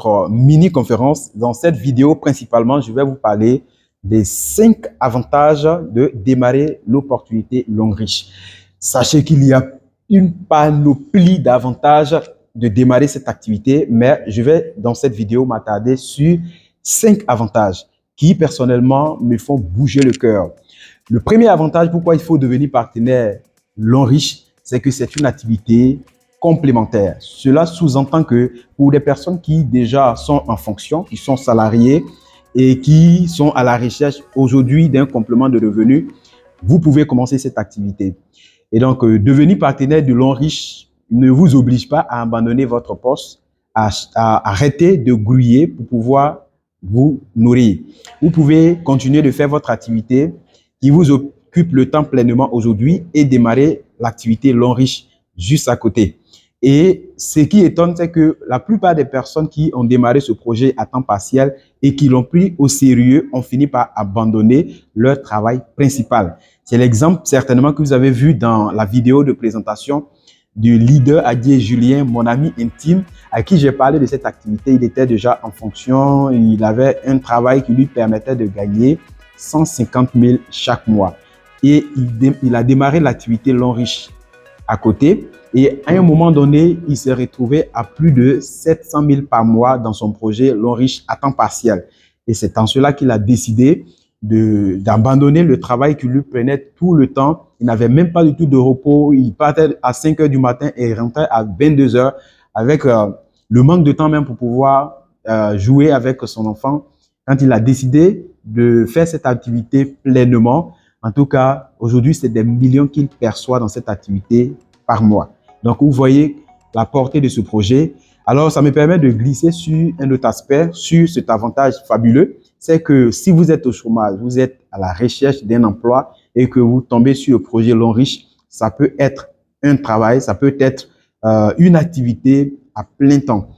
notre mini-conférence. Dans cette vidéo, principalement, je vais vous parler des 5 avantages de démarrer l'opportunité longue riche. Sachez qu'il y a une panoplie d'avantages de démarrer cette activité, mais je vais dans cette vidéo m'attarder sur 5 avantages qui, personnellement, me font bouger le cœur. Le premier avantage, pourquoi il faut devenir partenaire long riche, c'est que c'est une activité complémentaire. Cela sous-entend que pour des personnes qui déjà sont en fonction, qui sont salariées et qui sont à la recherche aujourd'hui d'un complément de revenus, vous pouvez commencer cette activité. Et donc, devenir partenaire de long riche ne vous oblige pas à abandonner votre poste, à arrêter de grouiller pour pouvoir vous nourrir. Vous pouvez continuer de faire votre activité qui vous occupe le temps pleinement aujourd'hui et démarrer l'activité long riche juste à côté. Et ce qui étonne, c'est que la plupart des personnes qui ont démarré ce projet à temps partiel et qui l'ont pris au sérieux ont fini par abandonner leur travail principal. C'est l'exemple certainement que vous avez vu dans la vidéo de présentation du leader Adier Julien, mon ami intime, à qui j'ai parlé de cette activité. Il était déjà en fonction, il avait un travail qui lui permettait de gagner 150 000 chaque mois. Et il a démarré l'activité long riche à côté. Et à un moment donné, il s'est retrouvé à plus de 700 000 par mois dans son projet long riche à temps partiel. Et c'est en cela qu'il a décidé d'abandonner le travail qui lui prenait tout le temps. Il n'avait même pas du tout de repos. Il partait à 5 heures du matin et rentrait à 22 heures avec le manque de temps même pour pouvoir jouer avec son enfant. Quand il a décidé de faire cette activité pleinement, en tout cas, aujourd'hui, c'est des millions qu'il perçoit dans cette activité par mois. Donc, vous voyez la portée de ce projet. Alors, ça me permet de glisser sur un autre aspect, sur cet avantage fabuleux. C'est que si vous êtes au chômage, vous êtes à la recherche d'un emploi et que vous tombez sur le projet long riche, ça peut être un travail, ça peut être une activité à plein temps.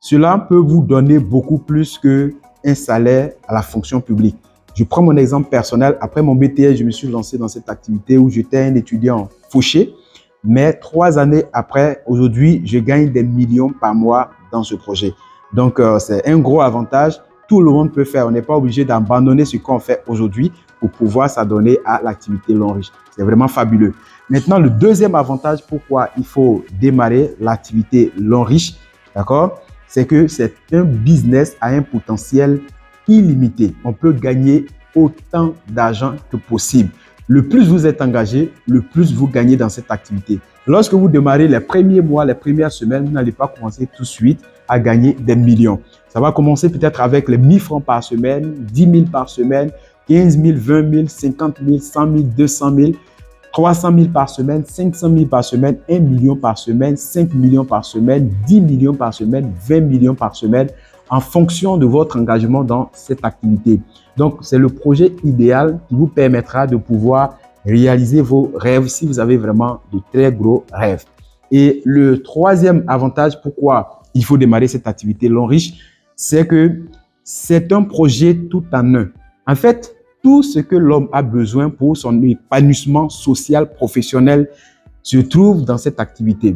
Cela peut vous donner beaucoup plus qu'un salaire à la fonction publique. Je prends mon exemple personnel. Après mon BTS, je me suis lancé dans cette activité où j'étais un étudiant fauché. Mais 3 années après, aujourd'hui, je gagne des millions par mois dans ce projet. Donc, c'est un gros avantage. Tout le monde peut faire. On n'est pas obligé d'abandonner ce qu'on fait aujourd'hui pour pouvoir s'adonner à l'activité long riche. C'est vraiment fabuleux. Maintenant, le deuxième avantage, pourquoi il faut démarrer l'activité long riche, d'accord, c'est que c'est un business à un potentiel illimité. On peut gagner autant d'argent que possible. Le plus vous êtes engagé, le plus vous gagnez dans cette activité. Lorsque vous démarrez les premiers mois, les premières semaines, vous n'allez pas commencer tout de suite à gagner des millions. Ça va commencer peut-être avec les 1000 francs par semaine, 10 000 par semaine, 15 000, 20 000, 50 000, 100 000, 200 000, 300 000 par semaine, 500 000 par semaine, 1 million par semaine, 5 millions par semaine, 10 millions par semaine, 20 millions par semaine, en fonction de votre engagement dans cette activité. Donc, c'est le projet idéal qui vous permettra de pouvoir réaliser vos rêves si vous avez vraiment de très gros rêves. Et le troisième avantage, pourquoi il faut démarrer cette activité long riche, c'est que c'est un projet tout en un. En fait, tout ce que l'homme a besoin pour son épanouissement social, professionnel, se trouve dans cette activité.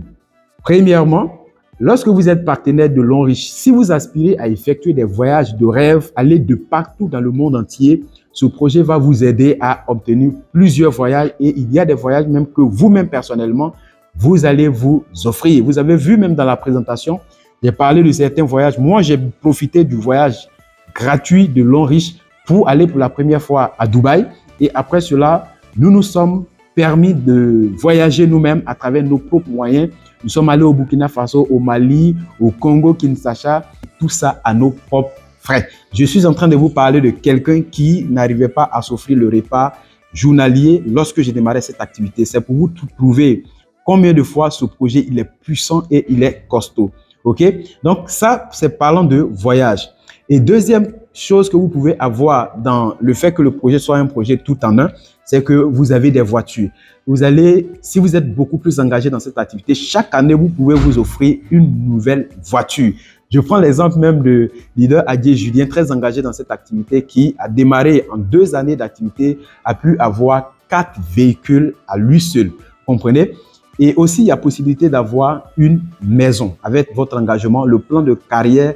Premièrement, lorsque vous êtes partenaire de long riche, si vous aspirez à effectuer des voyages de rêve, aller de partout dans le monde entier, ce projet va vous aider à obtenir plusieurs voyages et il y a des voyages même que vous-même personnellement, vous allez vous offrir. Vous avez vu même dans la présentation, j'ai parlé de certains voyages. Moi, j'ai profité du voyage gratuit de long riche pour aller pour la première fois à Dubaï et après cela, nous nous sommes permis de voyager nous-mêmes à travers nos propres moyens. Nous sommes allés au Burkina Faso, au Mali, au Congo, Kinshasa, tout ça à nos propres frais. Je suis en train de vous parler de quelqu'un qui n'arrivait pas à s'offrir le repas journalier lorsque j'ai démarré cette activité. C'est pour vous prouver combien de fois ce projet il est puissant et il est costaud. OK? Donc ça, c'est parlant de voyage. Et deuxième chose que vous pouvez avoir dans le fait que le projet soit un projet tout en un, c'est que vous avez des voitures. Vous allez, si vous êtes beaucoup plus engagé dans cette activité, chaque année, vous pouvez vous offrir une nouvelle voiture. Je prends l'exemple même de leader Adier Julien, très engagé dans cette activité, qui a démarré en 2 années d'activité, a pu avoir 4 véhicules à lui seul. Comprenez? Et aussi, il y a possibilité d'avoir une maison avec votre engagement, le plan de carrière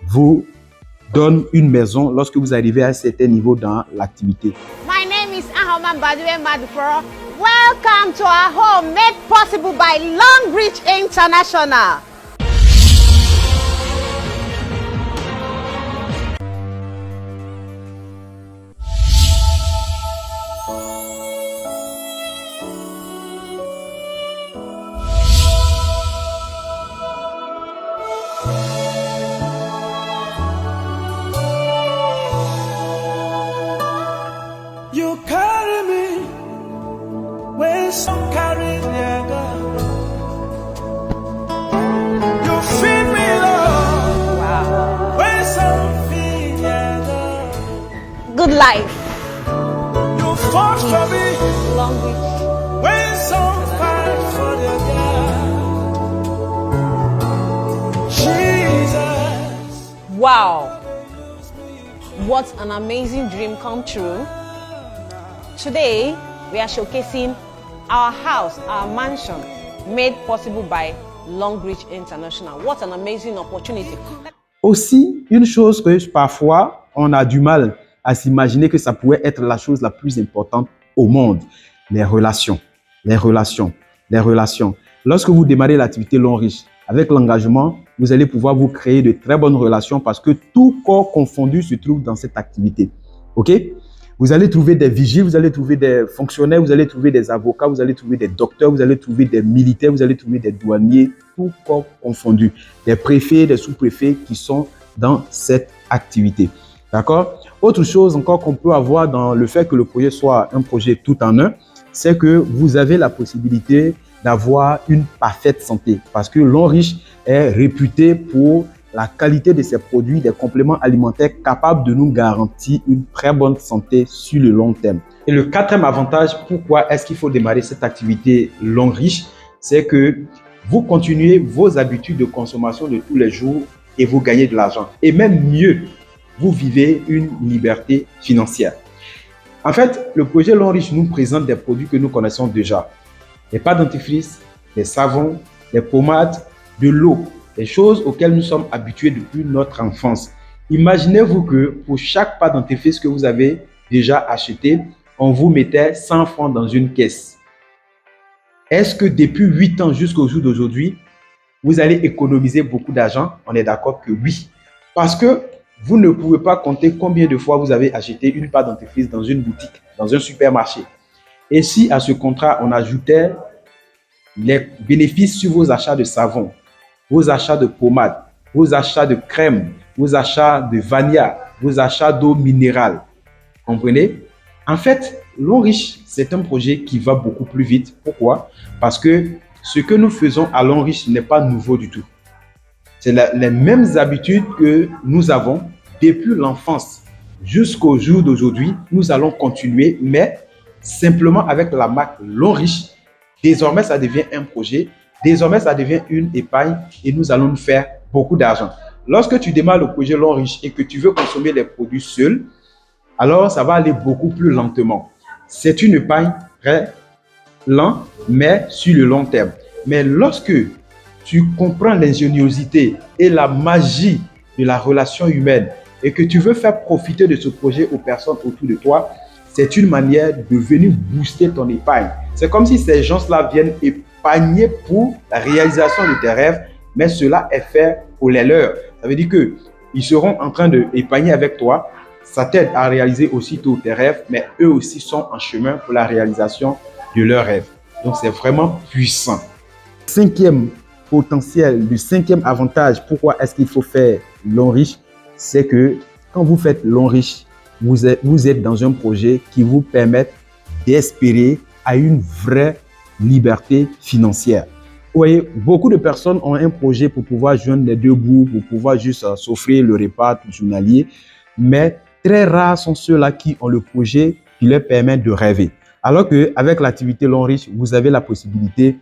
vous donne une maison lorsque vous arrivez à un certain niveau dans l'activité. My name is Ahoma Mbadiwe Maduforo. Welcome to our home made possible by Longreach International. You carry me when some carry their God. You feed me, Lord, when some feed their God. Good life. You fought for me Longreach. when some fight for their God. Jesus. Wow. What an amazing dream come true. Today, we are showcasing our house, our mansion, made possible by Longreach International. What an amazing opportunity. Aussi, une chose que parfois, on a du mal à s'imaginer que ça pourrait être la chose la plus importante au monde, les relations. Les relations. Les relations. Lorsque vous démarrez l'activité Longreach, avec l'engagement, vous allez pouvoir vous créer de très bonnes relations parce que tout corps confondu se trouve dans cette activité. OK? Vous allez trouver des vigiles, vous allez trouver des fonctionnaires, vous allez trouver des avocats, vous allez trouver des docteurs, vous allez trouver des militaires, vous allez trouver des douaniers, tout corps confondu. Des préfets, des sous-préfets qui sont dans cette activité. D'accord? Autre chose encore qu'on peut avoir dans le fait que le projet soit un projet tout en un, c'est que vous avez la possibilité d'avoir une parfaite santé parce que Longreach est réputé pour la qualité de ses produits, des compléments alimentaires capables de nous garantir une très bonne santé sur le long terme. Et le quatrième avantage, pourquoi est-ce qu'il faut démarrer cette activité Longreach, c'est que vous continuez vos habitudes de consommation de tous les jours et vous gagnez de l'argent. Et même mieux, vous vivez une liberté financière. En fait, le projet Longreach nous présente des produits que nous connaissons déjà. Des pâtes dentifrice, des savons, des pommades, de l'eau. Des choses auxquelles nous sommes habitués depuis notre enfance. Imaginez-vous que pour chaque pâte dentifrice que vous avez déjà acheté, on vous mettait 100 francs dans une caisse. Est-ce que depuis 8 ans jusqu'au jour d'aujourd'hui, vous allez économiser beaucoup d'argent? On est d'accord que oui. Parce que vous ne pouvez pas compter combien de fois vous avez acheté une pâte dentifrice dans une boutique, dans un supermarché. Et si à ce contrat, on ajoutait les bénéfices sur vos achats de savon, vos achats de pommade, vos achats de crème, vos achats de vanilla, vos achats d'eau minérale. Comprenez? En fait, Longreach, c'est un projet qui va beaucoup plus vite. Pourquoi? Parce que ce que nous faisons à Longreach n'est pas nouveau du tout. C'est les mêmes habitudes que nous avons depuis l'enfance jusqu'au jour d'aujourd'hui. Nous allons continuer, mais simplement avec la marque Longreach. Désormais, ça devient un projet. Désormais, ça devient une épargne et nous allons nous faire beaucoup d'argent. Lorsque tu démarres le projet Longreach et que tu veux consommer les produits seuls, alors ça va aller beaucoup plus lentement. C'est une épargne très lente, mais sur le long terme. Mais lorsque tu comprends l'ingéniosité et la magie de la relation humaine et que tu veux faire profiter de ce projet aux personnes autour de toi, c'est une manière de venir booster ton épargne. C'est comme si ces gens-là viennent épargner pour la réalisation de tes rêves, mais cela est fait pour les leurs. Ça veut dire qu'ils seront en train d'épargner avec toi. Ça t'aide à réaliser aussitôt tes rêves, mais eux aussi sont en chemin pour la réalisation de leurs rêves. Donc, c'est vraiment puissant. Cinquième potentiel, le cinquième avantage, pourquoi est-ce qu'il faut faire Longreach, c'est que quand vous faites Longreach, vous êtes dans un projet qui vous permet d'espérer à une vraie liberté financière. Vous voyez, beaucoup de personnes ont un projet pour pouvoir joindre les deux bouts, pour pouvoir juste s'offrir le repas journalier, mais très rares sont ceux-là qui ont le projet qui leur permet de rêver. Alors qu'avec l'activité Longreach, vous avez la possibilité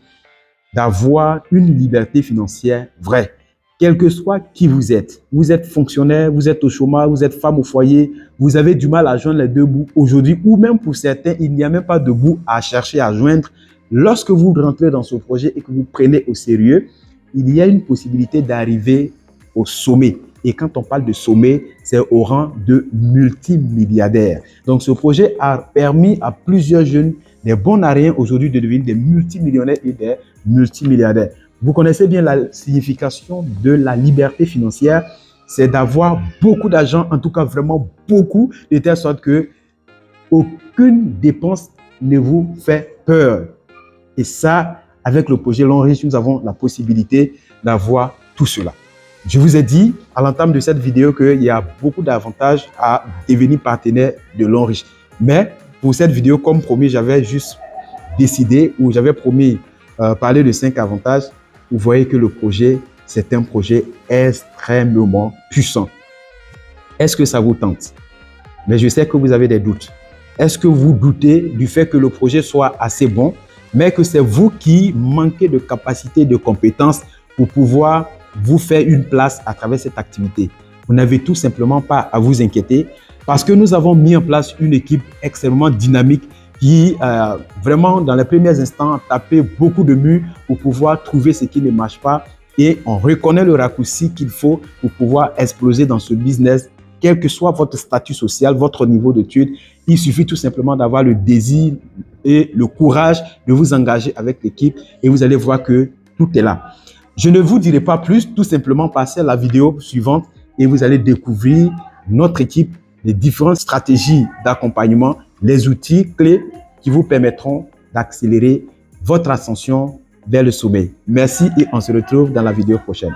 d'avoir une liberté financière vraie. Quel que soit qui vous êtes fonctionnaire, vous êtes au chômage, vous êtes femme au foyer, vous avez du mal à joindre les deux bouts aujourd'hui, ou même pour certains, il n'y a même pas de bout à chercher à joindre. Lorsque vous rentrez dans ce projet et que vous prenez au sérieux, il y a une possibilité d'arriver au sommet. Et quand on parle de sommet, c'est au rang de multimilliardaire. Donc, ce projet a permis à plusieurs jeunes, des bons à rien aujourd'hui, de devenir des multimillionnaires et des multimilliardaires. Vous connaissez bien la signification de la liberté financière. C'est d'avoir beaucoup d'argent, en tout cas vraiment beaucoup, de telle sorte que aucune dépense ne vous fait peur. Et ça, avec le projet L'Enriche, nous avons la possibilité d'avoir tout cela. Je vous ai dit à l'entame de cette vidéo qu'il y a beaucoup d'avantages à devenir partenaire de L'Enriche. Mais pour cette vidéo, comme promis, j'avais juste décidé ou j'avais promis parler de 5 avantages. Vous voyez que le projet, c'est un projet extrêmement puissant. Est-ce que ça vous tente? Mais je sais que vous avez des doutes. Est-ce que vous doutez du fait que le projet soit assez bon, mais que c'est vous qui manquez de capacité, de compétences pour pouvoir vous faire une place à travers cette activité? Vous n'avez tout simplement pas à vous inquiéter parce que nous avons mis en place une équipe extrêmement dynamique qui, vraiment, dans les premiers instants, a tapé beaucoup de murs pour pouvoir trouver ce qui ne marche pas et on reconnaît le raccourci qu'il faut pour pouvoir exploser dans ce business. Quel que soit votre statut social, votre niveau d'études, il suffit tout simplement d'avoir le désir et le courage de vous engager avec l'équipe et vous allez voir que tout est là. Je ne vous dirai pas plus, tout simplement passez à la vidéo suivante et vous allez découvrir notre équipe, les différentes stratégies d'accompagnement, les outils clés qui vous permettront d'accélérer votre ascension vers le sommet. Merci et on se retrouve dans la vidéo prochaine.